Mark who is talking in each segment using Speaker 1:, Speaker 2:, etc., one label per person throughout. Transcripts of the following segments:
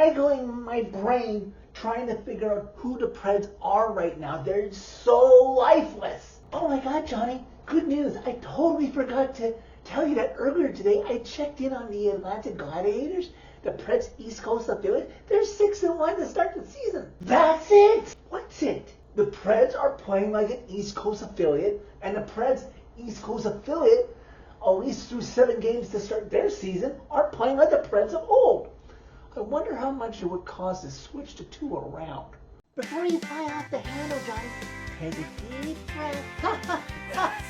Speaker 1: rattling my brain trying to figure out who the Preds are right now. They're so lifeless. Oh my God, Johnny, good news. I totally forgot to tell you that earlier today I checked in on the Atlanta Gladiators, the Preds East Coast affiliate. They're 6-1 to start the season. That's it. What's it? The Preds are playing like an East Coast affiliate, and the Preds East Coast affiliate, at least through 7 games to start their season, are playing like the Preds of old. I wonder how much it would cost to switch the two around. Before you fly off the handle, Johnny, take a deep breath.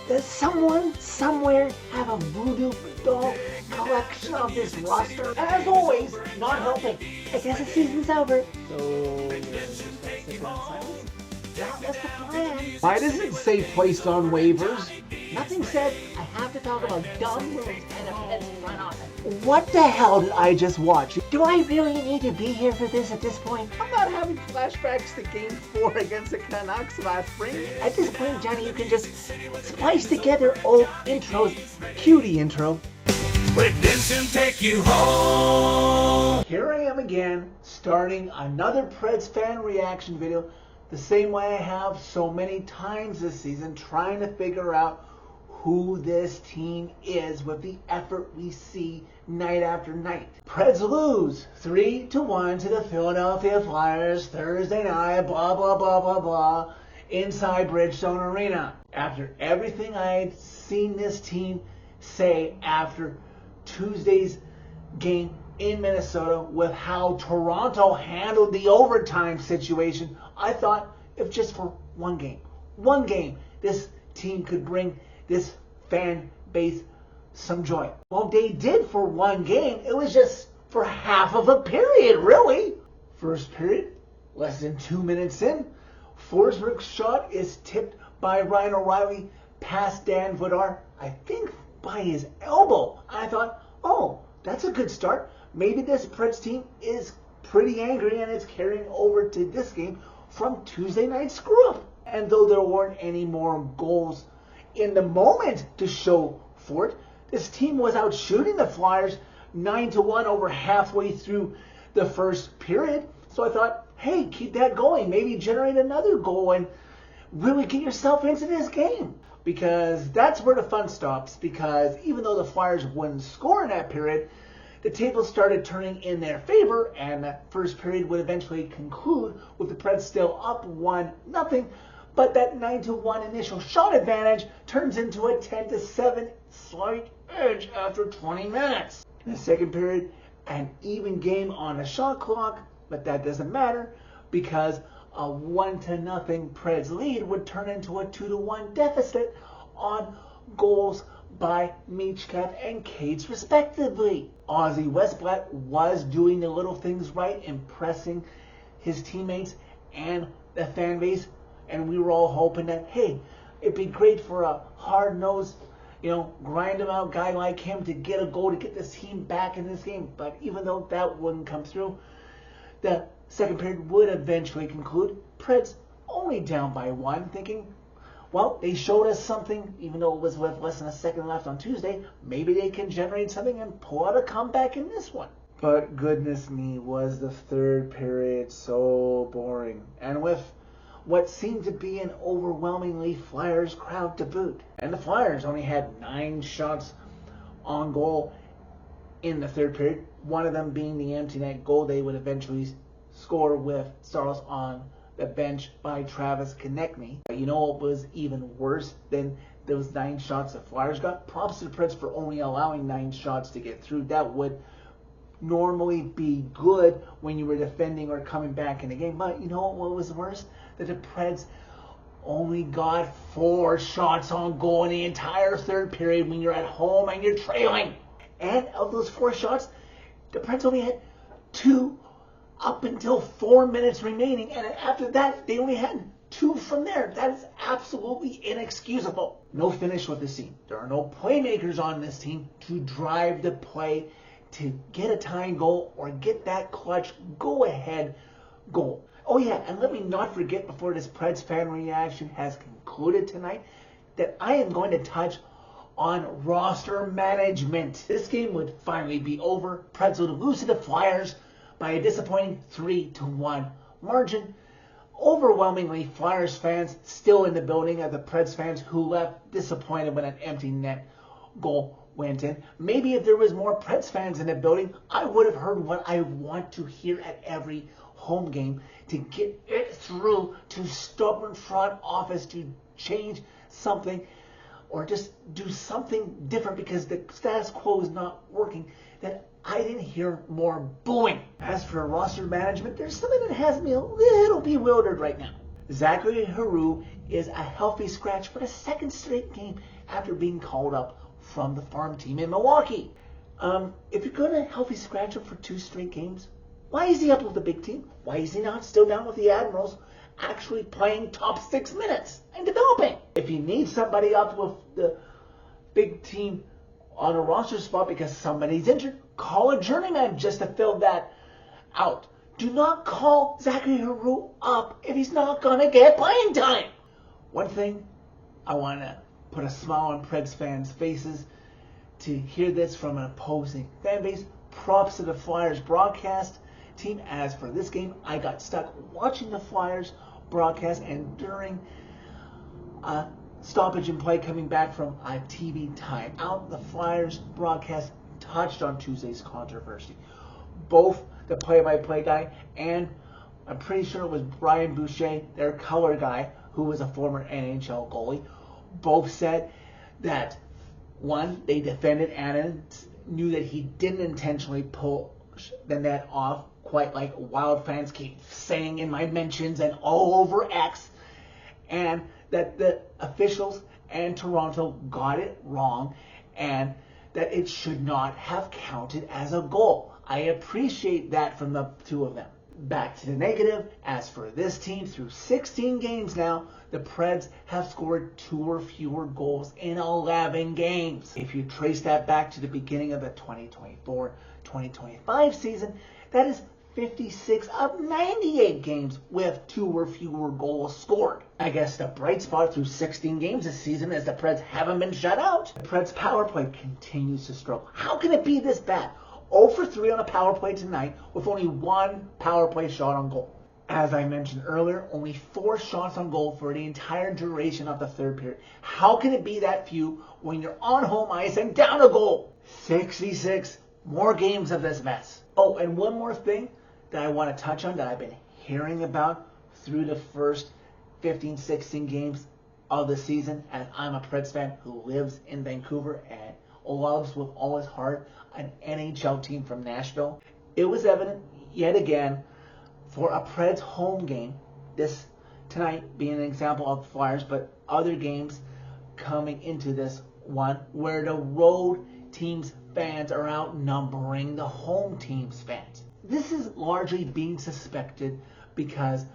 Speaker 1: Does someone somewhere have a voodoo doll collection of this roster? As always, not helping. I guess the season's over. So, silence? That was the plan.
Speaker 2: Why does it say placed on waivers?
Speaker 1: Nothing said. I have to talk about dumb moves and a Pets front office. What the hell did I just watch? Do I really need to be here for this at this point?
Speaker 2: I'm not having flashbacks to Game 4 against the Canucks last spring.
Speaker 1: At this point, Johnny, you can just splice together old intros.
Speaker 2: Cutie intro.
Speaker 3: Redemption take you home.
Speaker 1: Here I am again, starting another Preds fan reaction video, the same way I have so many times this season, trying to figure out who this team is with the effort we see night after night. Preds lose 3-1 to the Philadelphia Flyers Thursday night, blah, blah, blah, blah, blah, inside Bridgestone Arena. After everything I'd seen this team say after Tuesday's game in Minnesota with how Toronto handled the overtime situation, I thought if just for one game, this team could bring this fan base some joy. Well, they did for one game. It was just for half of a period, really. First period, less than 2 minutes in, Forsberg's shot is tipped by Ryan O'Reilly past Dan Vladar, I think by his elbow. I thought, oh, that's a good start. Maybe this Preds team is pretty angry and it's carrying over to this game from Tuesday night screw-up. And though there weren't any more goals in the moment to show for it, this team was out shooting the Flyers 9-1 over halfway through the first period. So I thought, hey, keep that going. Maybe generate another goal and really get yourself into this game. Because that's where the fun stops. Because even though the Flyers wouldn't score in that period, the table started turning in their favor, and that first period would eventually conclude with the Preds still up 1-0. But that 9-1 initial shot advantage turns into a 10-7 slight edge after 20 minutes. In the second period, an even game on the shot clock, but that doesn't matter because a 1-0 Preds lead would turn into a 2-1 deficit on goals by Michkov and Cates respectively. Ozzy Westblatt was doing the little things right, impressing his teammates and the fan base, and we were all hoping that, hey, it'd be great for a hard-nosed, grind him out guy like him to get a goal to get this team back in this game. But even though that wouldn't come through, the second period would eventually conclude. Preds only down by 1, thinking, well, they showed us something, even though it was with less than a second left on Tuesday. Maybe they can generate something and pull out a comeback in this one. But goodness me, was the third period so boring. And with what seemed to be an overwhelmingly Flyers crowd to boot. And the Flyers only had 9 shots on goal in the third period, one of them being the empty net goal they would eventually score with Saros on the bench by Travis Konechny. You know what was even worse than those 9 shots the Flyers got? Props to the Preds for only allowing 9 shots to get through. That would normally be good when you were defending or coming back in the game. But you know what was worse? That the Preds only got 4 shots on goal in the entire third period when you're at home and you're trailing. And of those 4 shots, the Preds only had 2 up until 4 minutes remaining, and after that, they only had 2 from there. That is absolutely inexcusable. No finish with this team. There are no playmakers on this team to drive the play to get a tying goal or get that clutch go-ahead goal. Oh yeah, and let me not forget before this Preds fan reaction has concluded tonight that I am going to touch on roster management. This game would finally be over. Preds would lose to the Flyers by a disappointing 3-1 margin. Overwhelmingly, Flyers fans still in the building at the Preds fans who left disappointed when an empty net goal went in. Maybe if there was more Preds fans in the building, I would have heard what I want to hear at every home game to get it through to stubborn front office to change something or just do something different because the status quo is not working. Then I didn't hear more booing. As for roster management, there's something that has me a little bewildered right now. Zachary Heroux is a healthy scratch for the second straight game after being called up from the farm team in Milwaukee. If you're going to healthy scratch him for 2 straight games, why is he up with the big team? Why is he not still down with the Admirals actually playing top 6 minutes and developing? If you need somebody up with the big team on a roster spot because somebody's injured, call a journeyman just to fill that out. Do not call Zachary Heroux up if he's not going to get playing time. One thing, I want to put a smile on Preds fans' faces to hear this from an opposing fan base. Props to the Flyers broadcast team. As for this game, I got stuck watching the Flyers broadcast, and during stoppage in play coming back from a TV timeout, the Flyers broadcast touched on Tuesday's controversy. Both the play-by-play guy and I'm pretty sure it was Brian Boucher, their color guy, who was a former NHL goalie, both said that, one, they defended Annan, knew that he didn't intentionally pull the net off, quite like Wild fans keep saying in my mentions and all over X, and that the officials and Toronto got it wrong, and that it should not have counted as a goal. I appreciate that from the two of them. Back to the negative. As for this team, through 16 games now, the Preds have scored 2 or fewer goals in 11 games. If you trace that back to the beginning of the 2024-2025 season, that is 56 of 98 games with 2 or fewer goals scored. I guess the bright spot through 16 games this season is the Preds haven't been shut out. The Preds power play continues to struggle. How can it be this bad? 0 for 3 on a power play tonight with only 1 power play shot on goal. As I mentioned earlier, only 4 shots on goal for the entire duration of the third period. How can it be that few when you're on home ice and down a goal? 66 more games of this mess. Oh, and one more thing that I want to touch on that I've been hearing about through the first 15, 16 games of the season, and I'm a Preds fan who lives in Vancouver and loves with all his heart an NHL team from Nashville. It was evident yet again for a Preds home game, this tonight being an example of the Flyers, but other games coming into this one where the road team's fans are outnumbering the home team's fans. This is largely being suspected because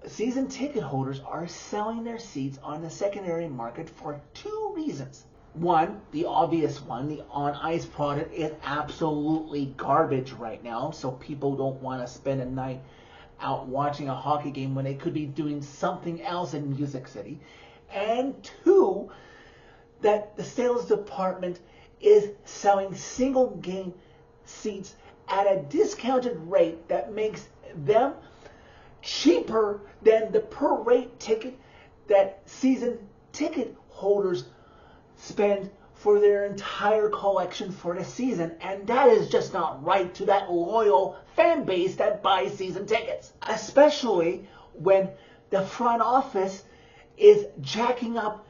Speaker 1: season ticket holders are selling their seats on the secondary market for 2 reasons. One, the obvious one, the on-ice product is absolutely garbage right now, so people don't want to spend a night out watching a hockey game when they could be doing something else in Music City. And 2, that the sales department is selling single game seats at a discounted rate that makes them cheaper than the per rate ticket that season ticket holders spend for their entire collection for the season, and that is just not right to that loyal fan base that buys season tickets, especially when the front office is jacking up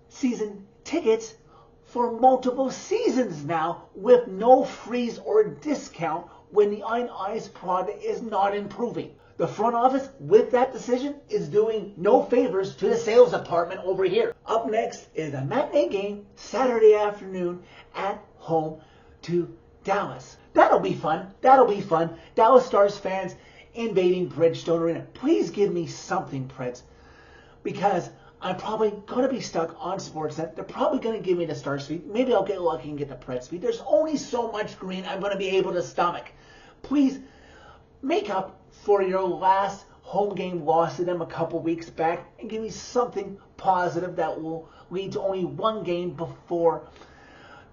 Speaker 1: season tickets for multiple seasons now with no freeze or discount when the on-ice product is not improving. The front office, with that decision, is doing no favors to the sales department over here. Up next is a matinee game Saturday afternoon at home to Dallas. That'll be fun. That'll be fun. Dallas Stars fans invading Bridgestone Arena. Please give me something, Preds, because I'm probably going to be stuck on Sportsnet. They're probably going to give me the Stars feed. Maybe I'll get lucky and get the Preds feed. There's only so much green I'm going to be able to stomach. Please make up for your last home game loss to them a couple weeks back and give me something positive that will lead to only one game before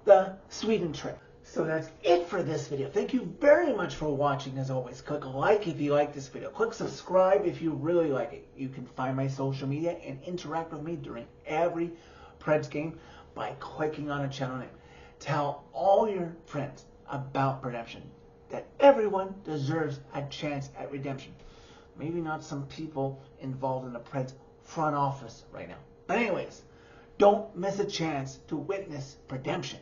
Speaker 1: the Sweden trip. So that's it for this video. Thank you very much for watching. As always, click like if you like this video. Click subscribe if you really like it. You can find my social media and interact with me during every Preds game by clicking on a channel name. Tell all your friends about redemption, that everyone deserves a chance at redemption. Maybe not some people involved in the Preds front office right now. But anyways, don't miss a chance to witness redemption.